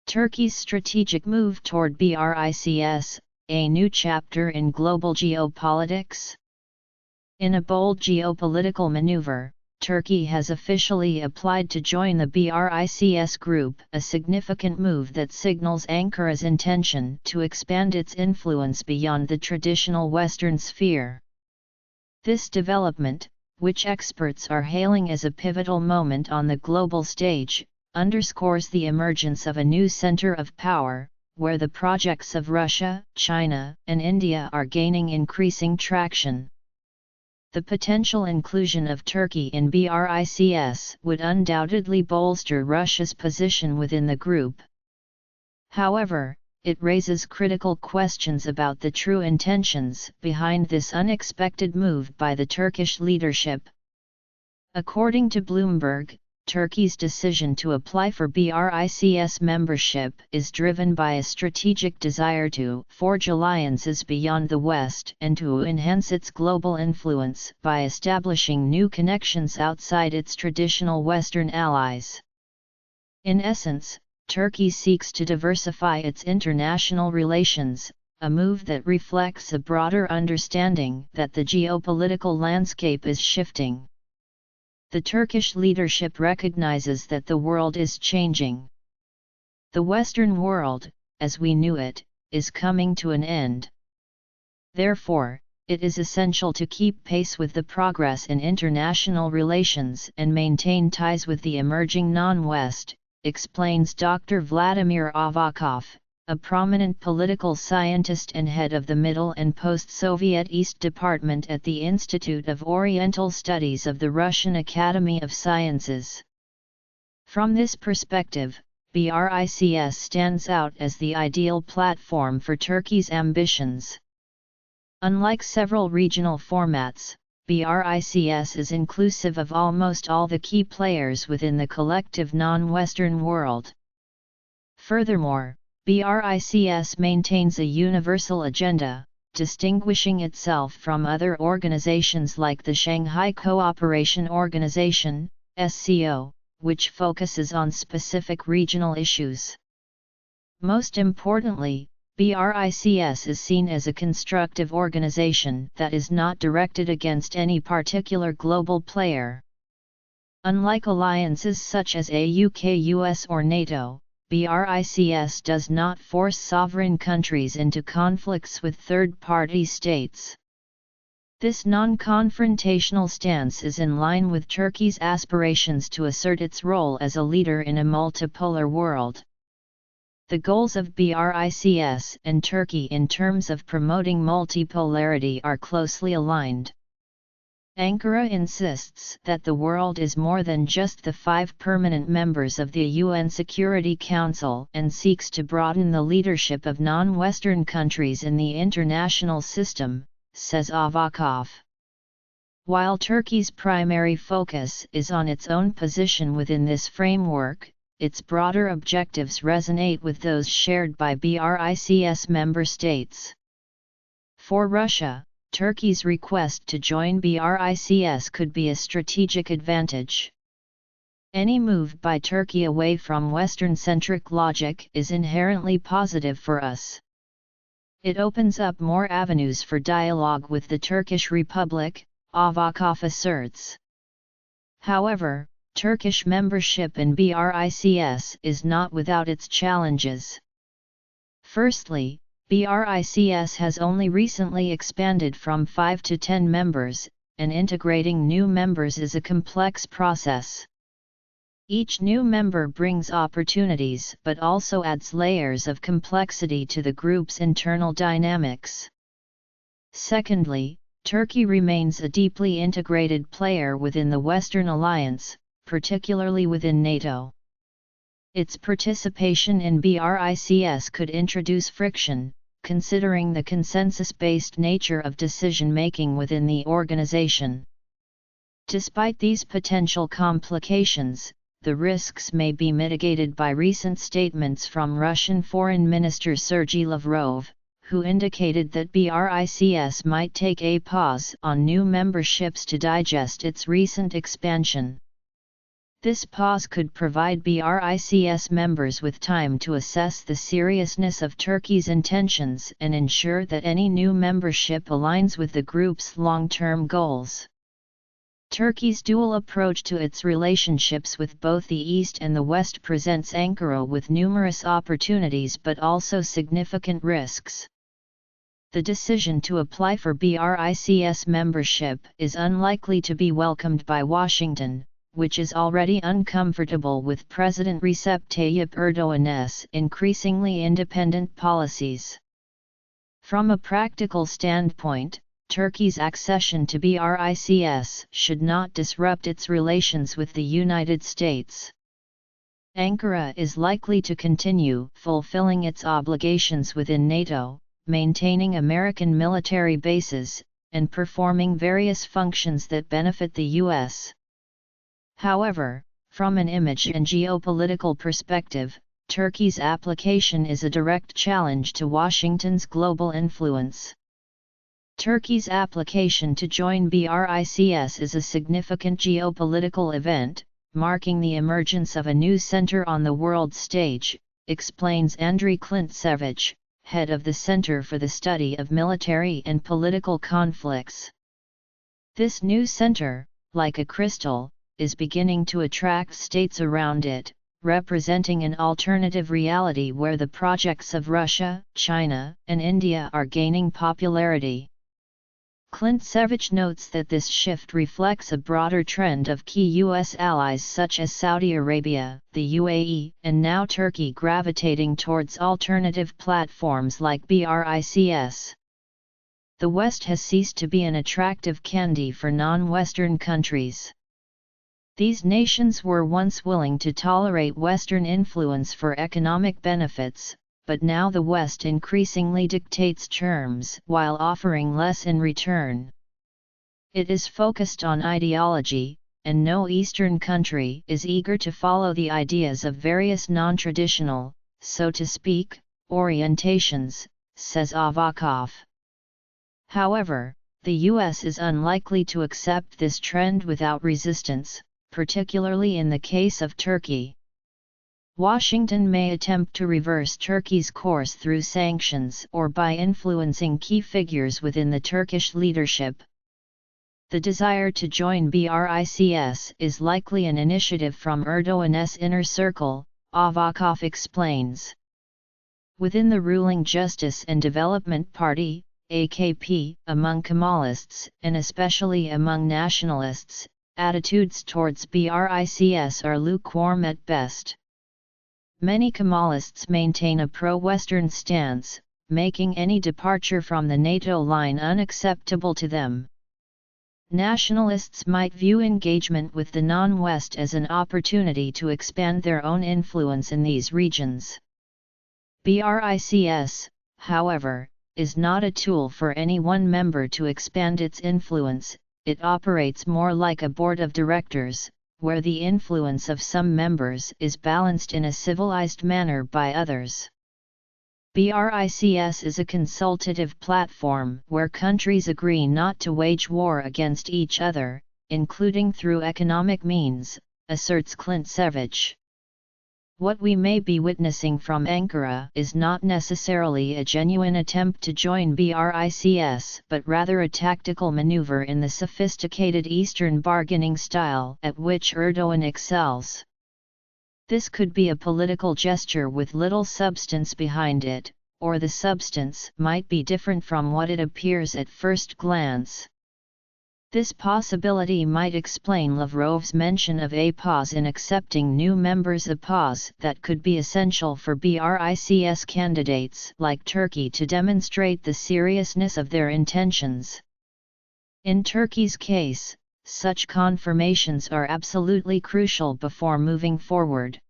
Turkey's strategic move toward BRICS, a new chapter in global geopolitics. In a bold geopolitical maneuver, Turkey has officially applied to join the BRICS group, a significant move that signals Ankara's intention to expand its influence beyond the traditional Western sphere. This development, which experts are hailing as a pivotal moment on the global stage, underscores the emergence of a new center of power, where the projects of Russia, China, and India are gaining increasing traction. The potential inclusion of Turkey in BRICS would undoubtedly bolster Russia's position within the group. However, it raises critical questions about the true intentions behind this unexpected move by the Turkish leadership. According to Bloomberg, Turkey's decision to apply for BRICS membership is driven by a strategic desire to forge alliances beyond the West and to enhance its global influence by establishing new connections outside its traditional Western allies. In essence, Turkey seeks to diversify its international relations, a move that reflects a broader understanding that the geopolitical landscape is shifting. The Turkish leadership recognizes that the world is changing. The Western world, as we knew it, is coming to an end. Therefore, it is essential to keep pace with the progress in international relations and maintain ties with the emerging non-West, explains Dr. Vladimir Avakov, a prominent political scientist and head of the Middle and Post-Soviet East Department at the Institute of Oriental Studies of the Russian Academy of Sciences. From this perspective, BRICS stands out as the ideal platform for Turkey's ambitions. Unlike several regional formats, BRICS is inclusive of almost all the key players within the collective non-Western world. Furthermore, BRICS maintains a universal agenda, distinguishing itself from other organizations like the Shanghai Cooperation Organization, SCO, which focuses on specific regional issues. Most importantly, BRICS is seen as a constructive organization that is not directed against any particular global player. Unlike alliances such as AUK, US or NATO, BRICS does not force sovereign countries into conflicts with third-party states. This non-confrontational stance is in line with Turkey's aspirations to assert its role as a leader in a multipolar world. The goals of BRICS and Turkey in terms of promoting multipolarity are closely aligned. Ankara insists that the world is more than just the 5 permanent members of the UN Security Council and seeks to broaden the leadership of non-Western countries in the international system, says Avakov. While Turkey's primary focus is on its own position within this framework, its broader objectives resonate with those shared by BRICS member states. For Russia, Turkey's request to join BRICS could be a strategic advantage. Any move by Turkey away from Western-centric logic is inherently positive for us. It opens up more avenues for dialogue with the Turkish Republic, Avakov asserts. However, Turkish membership in BRICS is not without its challenges. Firstly, BRICS has only recently expanded from 5 to 10 members, and integrating new members is a complex process. Each new member brings opportunities but also adds layers of complexity to the group's internal dynamics. Secondly, Turkey remains a deeply integrated player within the Western alliance, particularly within NATO. Its participation in BRICS could introduce friction, considering the consensus-based nature of decision-making within the organization. Despite these potential complications, the risks may be mitigated by recent statements from Russian Foreign Minister Sergei Lavrov, who indicated that BRICS might take a pause on new memberships to digest its recent expansion. This pause could provide BRICS members with time to assess the seriousness of Turkey's intentions and ensure that any new membership aligns with the group's long-term goals. Turkey's dual approach to its relationships with both the East and the West presents Ankara with numerous opportunities but also significant risks. The decision to apply for BRICS membership is unlikely to be welcomed by Washington, which is already uncomfortable with President Recep Tayyip Erdogan's increasingly independent policies. From a practical standpoint, Turkey's accession to BRICS should not disrupt its relations with the United States. Ankara is likely to continue fulfilling its obligations within NATO, maintaining American military bases, and performing various functions that benefit the U.S. However, from an image and geopolitical perspective, Turkey's application is a direct challenge to Washington's global influence. Turkey's application to join BRICS is a significant geopolitical event, marking the emergence of a new center on the world stage, explains Andriy Klintsevich, head of the Center for the Study of Military and Political Conflicts. This new center, like a crystal, is beginning to attract states around it, representing an alternative reality where the projects of Russia, China, and India are gaining popularity. Klintsevich notes that this shift reflects a broader trend of key U.S. allies such as Saudi Arabia, the UAE, and now Turkey gravitating towards alternative platforms like BRICS. The West has ceased to be an attractive candy for non-Western countries. These nations were once willing to tolerate Western influence for economic benefits, but now the West increasingly dictates terms while offering less in return. It is focused on ideology, and no Eastern country is eager to follow the ideas of various non-traditional, so to speak, orientations, says Avakov. However, the U.S. is unlikely to accept this trend without resistance, particularly in the case of Turkey. Washington may attempt to reverse Turkey's course through sanctions or by influencing key figures within the Turkish leadership. The desire to join BRICS is likely an initiative from Erdogan's inner circle, Avakov explains. Within the ruling Justice and Development Party, AKP, among Kemalists, and especially among nationalists, attitudes towards BRICS are lukewarm at best. Many Kemalists maintain a pro-Western stance, making any departure from the NATO line unacceptable to them. Nationalists might view engagement with the non-West as an opportunity to expand their own influence in these regions. BRICS, however, is not a tool for any one member to expand its influence. It operates more like a board of directors, where the influence of some members is balanced in a civilized manner by others. BRICS is a consultative platform where countries agree not to wage war against each other, including through economic means, asserts Klintsevich. What we may be witnessing from Ankara is not necessarily a genuine attempt to join BRICS but rather a tactical maneuver in the sophisticated Eastern bargaining style at which Erdogan excels. This could be a political gesture with little substance behind it, or the substance might be different from what it appears at first glance. This possibility might explain Lavrov's mention of a pause in accepting new members, a pause that could be essential for BRICS candidates like Turkey to demonstrate the seriousness of their intentions. In Turkey's case, such confirmations are absolutely crucial before moving forward.